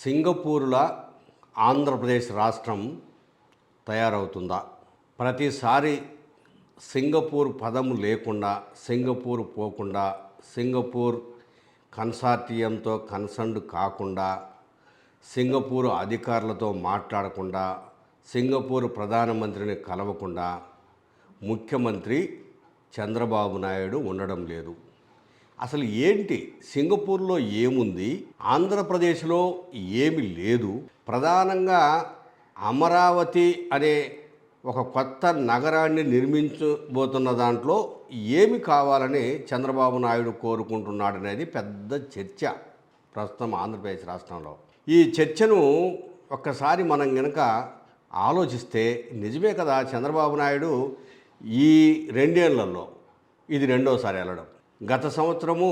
సింగపూర్లా ఆంధ్రప్రదేశ్ రాష్ట్రం తయారవుతుందా? ప్రతిసారి సింగపూర్ పదము లేకుండా, సింగపూర్ పోకుండా, సింగపూర్ కన్సార్టియంతో కన్సర్న్డ్ కాకుండా, సింగపూర్ అధికారులతో మాట్లాడకుండా, సింగపూర్ ప్రధానమంత్రిని కలవకుండా ముఖ్యమంత్రి చంద్రబాబు నాయుడు ఉండడం లేదు. అసలు ఏంటి సింగపూర్లో ఏముంది, ఆంధ్రప్రదేశ్లో ఏమి లేదు? ప్రధానంగా అమరావతి అనే ఒక కొత్త నగరాన్ని నిర్మించబోతున్న దాంట్లో ఏమి కావాలని చంద్రబాబు నాయుడు కోరుకుంటున్నాడనేది పెద్ద చర్చ ప్రస్తుతం ఆంధ్రప్రదేశ్ రాష్ట్రంలో. ఈ చర్చను ఒక్కసారి మనం గనక ఆలోచిస్తే నిజమే కదా, చంద్రబాబు నాయుడు ఈ 2 ఏళ్లలో ఇది రెండోసారి వెళ్ళడం. గత సంవత్సరము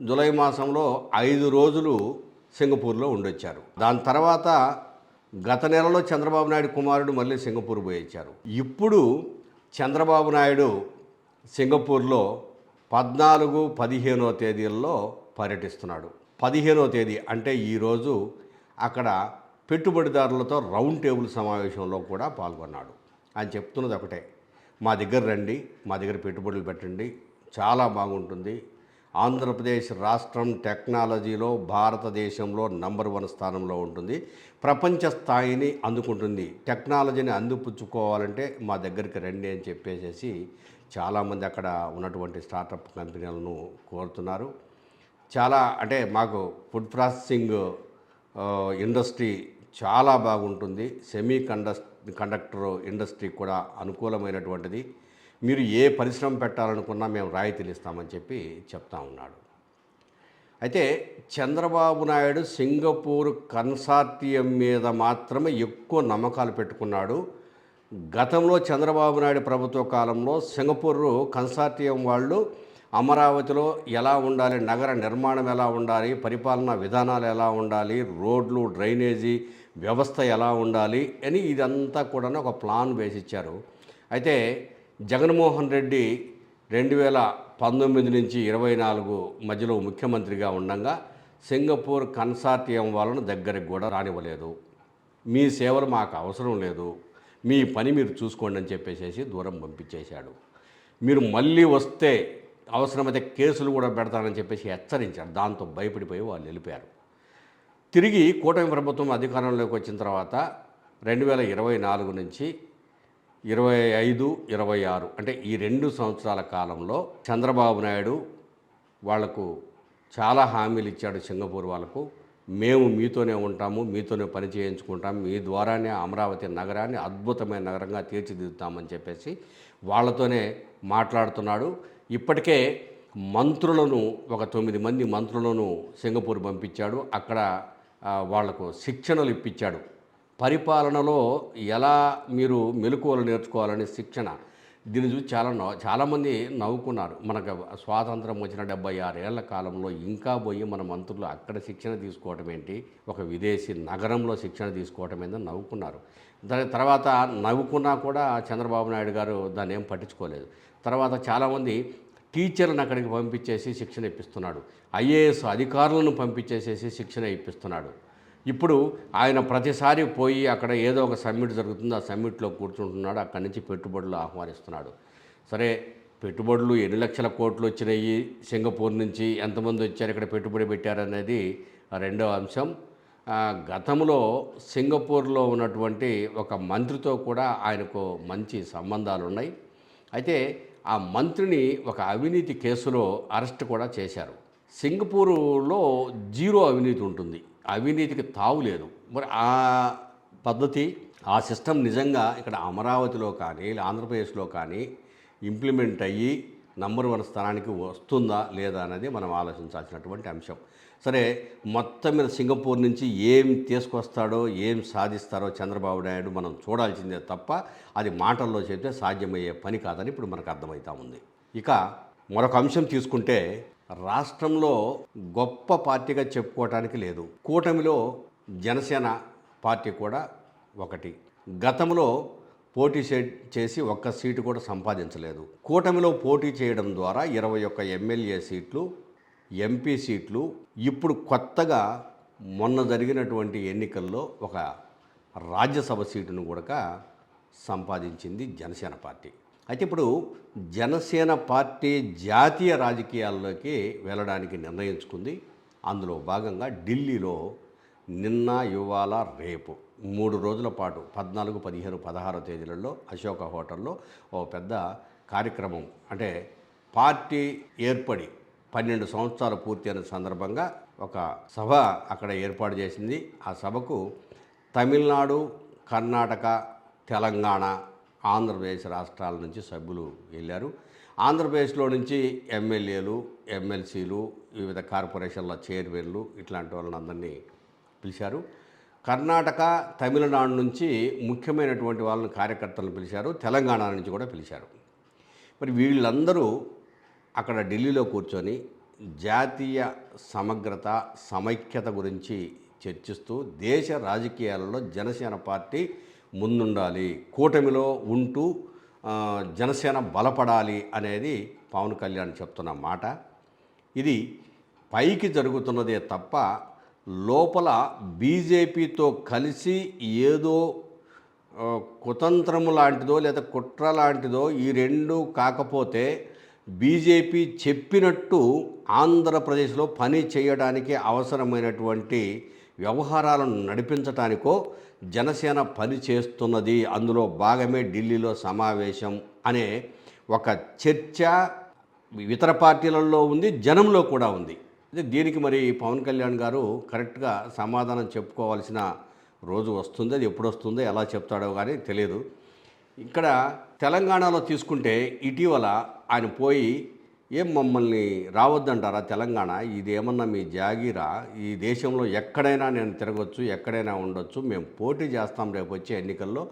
జూలై మాసంలో 5 రోజులు సింగపూర్లో ఉండొచ్చారు. దాని తర్వాత గత నెలలో చంద్రబాబు నాయుడు కుమారుడు మళ్ళీ సింగపూర్ పోయొచ్చారు. ఇప్పుడు చంద్రబాబు నాయుడు సింగపూర్లో 14, 15వ తేదీల్లో పర్యటిస్తున్నాడు. 15వ తేదీ అంటే ఈరోజు అక్కడ పెట్టుబడిదారులతో రౌండ్ టేబుల్ సమావేశంలో కూడా పాల్గొన్నాడు. ఆయన చెప్తున్నది ఒకటే, మా దగ్గర రండి, మా దగ్గర పెట్టుబడులు పెట్టండి, చాలా బాగుంటుంది. ఆంధ్రప్రదేశ్ రాష్ట్రం టెక్నాలజీలో భారతదేశంలో నంబర్ 1 స్థానంలో ఉంటుంది, ప్రపంచ స్థాయిని అందుకుంటుంది. టెక్నాలజీని అందిపుచ్చుకోవాలంటే మా దగ్గరికి రండి అని చెప్పేసి చాలామంది అక్కడ ఉన్నటువంటి స్టార్టప్ కంపెనీలను కోరుతున్నారు. చాలా అంటే మాకు ఫుడ్ ప్రాసెసింగ్ ఇండస్ట్రీ చాలా బాగుంటుంది, సెమీ కండక్టర్ ఇండస్ట్రీ కూడా అనుకూలమైనటువంటిది, మీరు ఏ పరిశ్రమ పెట్టాలనుకున్నా మేము రాయితీలు ఇస్తామని చెప్పి చెప్తా ఉన్నాడు. అయితే చంద్రబాబు నాయుడు సింగపూర్ కన్సార్టియం మీద మాత్రమే ఎక్కువ నమ్మకాలు పెట్టుకున్నాడు. గతంలో చంద్రబాబు నాయుడు ప్రభుత్వ కాలంలో సింగపూర్ కన్సార్టియం వాళ్ళు అమరావతిలో ఎలా ఉండాలి, నగర నిర్మాణం ఎలా ఉండాలి, పరిపాలనా విధానాలు ఎలా ఉండాలి, రోడ్లు, డ్రైనేజీ వ్యవస్థ ఎలా ఉండాలి అని ఇదంతా కూడా ఒక ప్లాన్ వేసి ఇచ్చారు. అయితే జగన్మోహన్ రెడ్డి 2019 నుంచి 24 మధ్యలో ముఖ్యమంత్రిగా ఉండగా సింగపూర్ కన్సార్టియం వాళ్ళను దగ్గరికి కూడా రానివ్వలేదు. మీ సేవలు మాకు అవసరం లేదు, మీ పని మీరు చూసుకోండి అని చెప్పేసి దూరం పంపించేశాడు. మీరు మళ్ళీ వస్తే అవసరమైతే కేసులు కూడా పెడతానని చెప్పేసి హెచ్చరించారు. దాంతో భయపడిపోయి వాళ్ళు వెళ్ళిపోయారు. తిరిగి కూటమి ప్రభుత్వం అధికారంలోకి వచ్చిన తర్వాత 2024 నుంచి 25, 26 అంటే ఈ 2 సంవత్సరాల కాలంలో చంద్రబాబు నాయుడు వాళ్లకు చాలా హామీలు ఇచ్చాడు. సింగపూర్ వాళ్ళకు మేము మీతోనే ఉంటాము, మీతోనే పని చేయించుకుంటాము, మీ ద్వారానే అమరావతి నగరాన్ని అద్భుతమైన నగరంగా తీర్చిదిద్దుతామని చెప్పేసి వాళ్ళతోనే మాట్లాడుతున్నాడు. ఇప్పటికే మంత్రులను ఒక 9 మంది మంత్రులను సింగపూర్ పంపించాడు. అక్కడ వాళ్లకు శిక్షణలు ఇప్పించాడు. పరిపాలనలో ఎలా మీరు మెలకువలు నేర్చుకోవాలని శిక్షణ. దీన్ని చూసి చాలామంది నవ్వుకున్నారు. మనకు స్వాతంత్రం వచ్చిన 76 ఏళ్ల కాలంలో ఇంకా పోయి మన మంత్రులు అక్కడ శిక్షణ తీసుకోవటం ఏంటి, ఒక విదేశీ నగరంలో శిక్షణ తీసుకోవటం ఏంటని నవ్వుకున్నారు. దాని తర్వాత నవ్వుకున్నా కూడా చంద్రబాబు నాయుడు గారు దాన్ని ఏం పట్టించుకోలేదు. తర్వాత చాలామంది టీచర్లను అక్కడికి పంపించేసి శిక్షణ ఇప్పిస్తున్నాడు. ఐఏఎస్ అధికారులను పంపించేసేసి శిక్షణ ఇప్పిస్తున్నాడు. ఇప్పుడు ఆయన ప్రతిసారి పోయి అక్కడ ఏదో ఒక సమ్మిట్ జరుగుతుంది, ఆ సమ్మిట్లో కూర్చుంటున్నాడు, అక్కడి నుంచి పెట్టుబడులు ఆహ్వానిస్తున్నాడు. సరే, పెట్టుబడులు ఎన్ని లక్షల కోట్లు వచ్చినాయి సింగపూర్ నుంచి, ఎంతమంది వచ్చారు, ఇక్కడ పెట్టుబడి పెట్టారనేది రెండో అంశం. గతంలో సింగపూర్లో ఉన్నటువంటి ఒక మంత్రితో కూడా ఆయనకు మంచి సంబంధాలు ఉన్నాయి. అయితే ఆ మంత్రిని ఒక అవినీతి కేసులో అరెస్ట్ కూడా చేశారు. సింగపూరులో 0 అవినీతి ఉంటుంది, అవినీతికి తావు లేదు. మరి ఆ పద్ధతి, ఆ సిస్టమ్ నిజంగా ఇక్కడ అమరావతిలో కానీ ఆంధ్రప్రదేశ్లో కానీ ఇంప్లిమెంట్ అయ్యి నంబర్ 1 స్థానానికి వస్తుందా లేదా అనేది మనం ఆలోచించాల్సినటువంటి అంశం. సరే, మొత్తం మీద సింగపూర్ నుంచి ఏం తీసుకొస్తాడో, ఏం సాధిస్తారో చంద్రబాబు నాయుడు మనం చూడాల్సిందే తప్ప అది మాటల్లో చెప్తే సాధ్యమయ్యే పని కాదని ఇప్పుడు మనకు అర్థమవుతా ఉంది. ఇక మరొక అంశం తీసుకుంటే, రాష్ట్రంలో గొప్ప పార్టీగా చెప్పుకోవటానికి లేదు. కూటమిలో జనసేన పార్టీ కూడా ఒకటి. గతంలో పోటీ చేసి ఒక్క సీటు కూడా సంపాదించలేదు. కూటమిలో పోటీ చేయడం ద్వారా 21 ఎమ్మెల్యే సీట్లు, ఎంపీ సీట్లు, ఇప్పుడు కొత్తగా మొన్న జరిగినటువంటి ఎన్నికల్లో ఒక రాజ్యసభ సీటును కూడా సంపాదించింది జనసేన పార్టీ. అయితే ఇప్పుడు జనసేన పార్టీ జాతీయ రాజకీయాల్లోకి వెళ్ళడానికి నిర్ణయించుకుంది. అందులో భాగంగా ఢిల్లీలో నిన్న, ఇవాళ, రేపు 3 రోజుల పాటు 14, 15, 16 తేదీలలో అశోక హోటల్లో ఓ పెద్ద కార్యక్రమం, అంటే పార్టీ ఏర్పడి 12 సంవత్సరాలు పూర్తయిన సందర్భంగా ఒక సభ అక్కడ ఏర్పాటు చేసింది. ఆ సభకు తమిళనాడు, కర్ణాటక, తెలంగాణ, ఆంధ్రప్రదేశ్ రాష్ట్రాల నుంచి సభ్యులు వెళ్ళారు. ఆంధ్రప్రదేశ్లో నుంచి ఎమ్మెల్యేలు, ఎమ్మెల్సీలు, వివిధ కార్పొరేషన్ల చైర్మన్లు ఇట్లాంటి వాళ్ళని అందరినీ పిలిచారు. కర్ణాటక, తమిళనాడు నుంచి ముఖ్యమైనటువంటి వాళ్ళని కార్యకర్తలను పిలిచారు. తెలంగాణ నుంచి కూడా పిలిచారు. మరి వీళ్ళందరూ అక్కడ ఢిల్లీలో కూర్చొని జాతీయ సమగ్రత, సమైక్యత గురించి చర్చిస్తూ దేశ రాజకీయాలలో జనసేన పార్టీ ముందుండాలి, కూటమిలో ఉంటూ జనసేన బలపడాలి అనేది పవన్ కళ్యాణ్ చెప్తున్న మాట. ఇది పైకి జరుగుతున్నదే తప్ప లోపల బీజేపీతో కలిసి ఏదో కుతంత్రము లాంటిదో లేదా కుట్ర లాంటిదో ఈ రెండు కాకపోతే బీజేపీ చెప్పినట్టు ఆంధ్రప్రదేశ్లో పని చేయడానికి అవసరమైనటువంటి వ్యవహారాలను నడిపించటానికో జనసేన పని చేస్తున్నది, అందులో భాగమే ఢిల్లీలో సమావేశం అనే ఒక చర్చ ఇతర పార్టీలలో ఉంది, జనంలో కూడా ఉంది. దీనికి మరి పవన్ కళ్యాణ్ గారు కరెక్ట్గా సమాధానం చెప్పుకోవాల్సిన రోజు వస్తుంది. అది ఎప్పుడు వస్తుందో ఎలా చెప్తాడో కానీ తెలియదు. ఇక్కడ తెలంగాణలో తీసుకుంటే ఇటీవల ఆయన పోయి ఏం మమ్మల్ని రావద్దంటారా తెలంగాణ, ఇదేమన్నా మీ జాగీరా, ఈ దేశంలో ఎక్కడైనా నేను తిరగొచ్చు, ఎక్కడైనా ఉండొచ్చు, మేము పోటీ చేస్తాం, రేపు వచ్చే ఎన్నికల్లో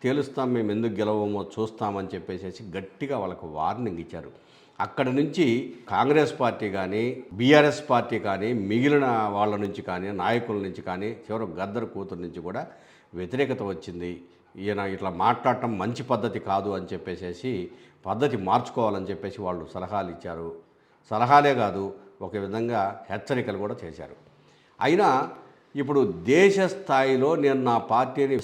తేలుస్తాం, మేము ఎందుకు గెలవమో చూస్తామని చెప్పేసి గట్టిగా వాళ్ళకు వార్నింగ్ ఇచ్చారు. అక్కడి నుంచి కాంగ్రెస్ పార్టీ కానీ, బీఆర్ఎస్ పార్టీ కానీ, మిగిలిన వాళ్ళ నుంచి కానీ, నాయకుల నుంచి కానీ, చివరికి గద్దర్ కూతురు నుంచి కూడా వ్యతిరేకత వచ్చింది. ఈయన ఇట్లా మాట్లాడటం మంచి పద్ధతి కాదు అని చెప్పేసి పద్ధతి మార్చుకోవాలని చెప్పేసి వాళ్ళు సలహాలు ఇచ్చారు. సలహాలే కాదు, ఒక విధంగా హెచ్చరికలు కూడా చేశారు. అయినా ఇప్పుడు దేశ స్థాయిలో నేను నా పార్టీని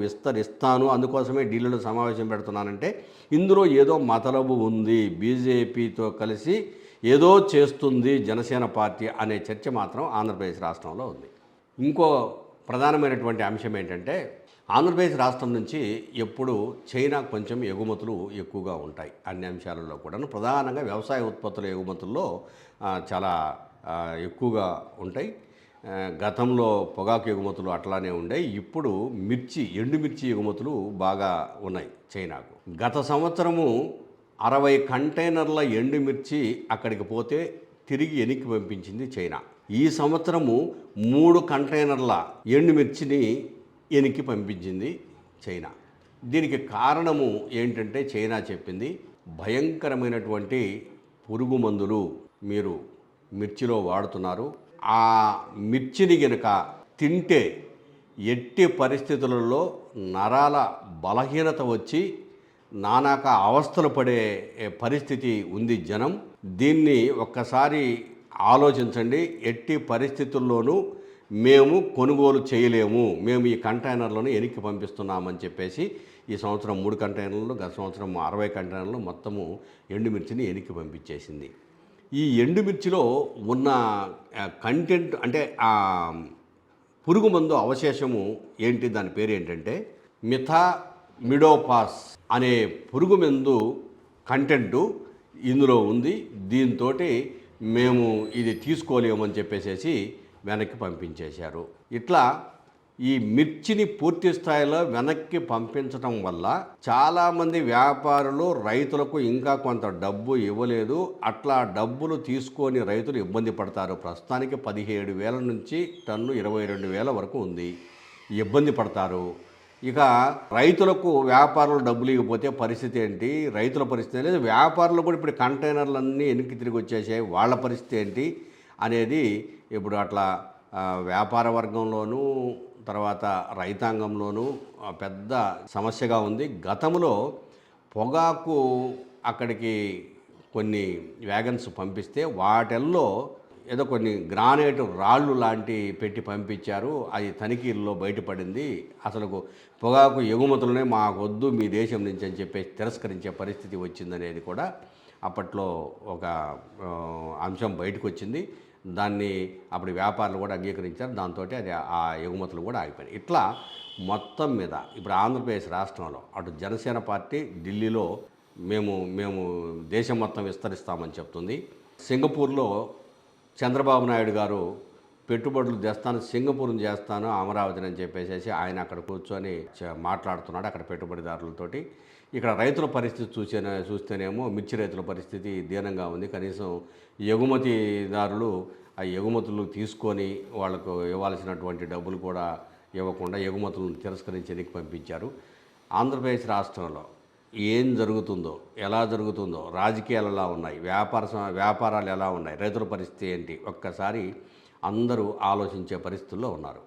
విస్తరిస్తాను, అందుకోసమే ఢిల్లీలో సమావేశం పెడుతున్నానంటే ఇందులో ఏదో మతలబు ఉంది, బీజేపీతో కలిసి ఏదో చేస్తుంది జనసేన పార్టీ అనే చర్చ మాత్రం ఆంధ్రప్రదేశ్ రాష్ట్రంలో ఉంది. ఇంకో ప్రధానమైనటువంటి అంశం ఏంటంటే ఆంధ్రప్రదేశ్ రాష్ట్రం నుంచి ఎప్పుడు చైనా కొంచెం ఎగుమతులు ఎక్కువగా ఉంటాయి. అన్ని అంశాలలో కూడాను, ప్రధానంగా వ్యవసాయ ఉత్పత్తుల ఎగుమతుల్లో చాలా ఎక్కువగా ఉంటాయి. గతంలో పొగాకు ఎగుమతులు అట్లానే ఉన్నాయి. ఇప్పుడు ఎండుమిర్చి ఎగుమతులు బాగా ఉన్నాయి చైనాకు. గత సంవత్సరము 60 కంటైనర్ల ఎండుమిర్చి అక్కడికి పోతే తిరిగి వెనక్కి పంపించింది చైనా. ఈ సంవత్సరము 3 కంటైనర్ల ఎండుమిర్చిని వెనక్కి పంపించింది చైనా. దీనికి కారణము ఏంటంటే చైనా చెప్పింది, భయంకరమైనటువంటి పురుగు మందులు మీరు మిర్చిలో వాడుతున్నారు, ఆ మిర్చిని గనక తింటే ఎట్టి పరిస్థితులలో నరాల బలహీనత వచ్చి నానాక అవస్థలు పడే పరిస్థితి ఉంది జనం. దీన్ని ఒక్కసారి ఆలోచించండి. ఎట్టి పరిస్థితుల్లోనూ మేము కొనుగోలు చేయలేము, మేము ఈ కంటైనర్లను వెనక్కి పంపిస్తున్నామని చెప్పేసి ఈ సంవత్సరం 3 కంటైనర్లు, గత సంవత్సరం 60 కంటైనర్లు మొత్తము ఎండుమిర్చిని వెనక్కి పంపించేసింది. ఈ ఎండుమిర్చిలో ఉన్న కంటెంట్ అంటే ఆ పురుగు మందు అవశేషము ఏంటి, దాని పేరు ఏంటంటే మిథామిడోపాస్ అనే పురుగు మందు కంటెంటు ఇందులో ఉంది. దీంతో మేము ఇది తీసుకోలేమని చెప్పేసి వెనక్కి పంపించేశారు. ఇట్లా ఈ మిర్చిని పూర్తి స్థాయిలో వెనక్కి పంపించడం వల్ల చాలామంది వ్యాపారులు రైతులకు ఇంకా కొంత డబ్బు ఇవ్వలేదు. అట్లా డబ్బులు తీసుకొని రైతులు ఇబ్బంది పడతారు. ప్రస్తుతానికి 17,000 నుంచి టన్ను 22,000 వరకు ఉంది, ఇబ్బంది పడతారు. ఇక రైతులకు వ్యాపారులు డబ్బులు ఇవ్వకపోతే పరిస్థితి ఏంటి, రైతుల పరిస్థితి లేదు, వ్యాపారులు కూడా ఇప్పుడు కంటైనర్లన్నీ వెనక్కి తిరిగి వచ్చేసాయి, వాళ్ళ పరిస్థితి ఏంటి అనేది ఇప్పుడు అట్లా వ్యాపార వర్గంలోనూ తర్వాత రైతాంగంలోనూ పెద్ద సమస్యగా ఉంది. గతంలో పొగాకు అక్కడికి కొన్ని వ్యాగన్స్ పంపిస్తే వాటిల్లో ఏదో కొన్ని గ్రానైట్ రాళ్ళు లాంటి పెట్టి పంపించారు. అది తనిఖీల్లో బయటపడింది. అసలు పొగాకు ఎగుమతులనే మాకొద్దు మీ దేశం నుంచి అని చెప్పేసి తిరస్కరించే పరిస్థితి వచ్చిందనేది కూడా అప్పట్లో ఒక అంశం బయటకు వచ్చింది. దాన్ని అప్పుడు వ్యాపారులు కూడా అంగీకరించారు. దాంతో అది ఆ ఎగుమతులు కూడా ఆగిపోయాయి. ఇట్లా మొత్తం మీద ఇప్పుడు ఆంధ్రప్రదేశ్ రాష్ట్రంలో అటు జనసేన పార్టీ ఢిల్లీలో మేము మేము దేశం మొత్తం విస్తరిస్తామని చెప్తుంది. సింగపూర్లో చంద్రబాబు నాయుడు గారు పెట్టుబడులు తెస్తాను, సింగపూర్ని చేస్తాను, అమరావతిని అని చెప్పేసి ఆయన అక్కడ కూర్చొని మాట్లాడుతున్నాడు అక్కడ పెట్టుబడిదారులతోటి. ఇక్కడ రైతుల పరిస్థితి చూస్తేనేమో మిర్చి రైతుల పరిస్థితి దీనంగా ఉంది. కనీసం ఎగుమతిదారులు ఆ ఎగుమతులు తీసుకొని వాళ్ళకు ఇవ్వాల్సినటువంటి డబ్బులు కూడా ఇవ్వకుండా ఎగుమతులను తిరస్కరించి వెనక్కి పంపించారు. ఆంధ్రప్రదేశ్ రాష్ట్రంలో ఏం జరుగుతుందో, ఎలా జరుగుతుందో, రాజకీయాలు ఎలా ఉన్నాయి, వ్యాపారాలు ఎలా ఉన్నాయి, రైతుల పరిస్థితి ఏంటి, ఒక్కసారి అందరూ ఆలోచించే పరిస్థితుల్లో ఉన్నారు.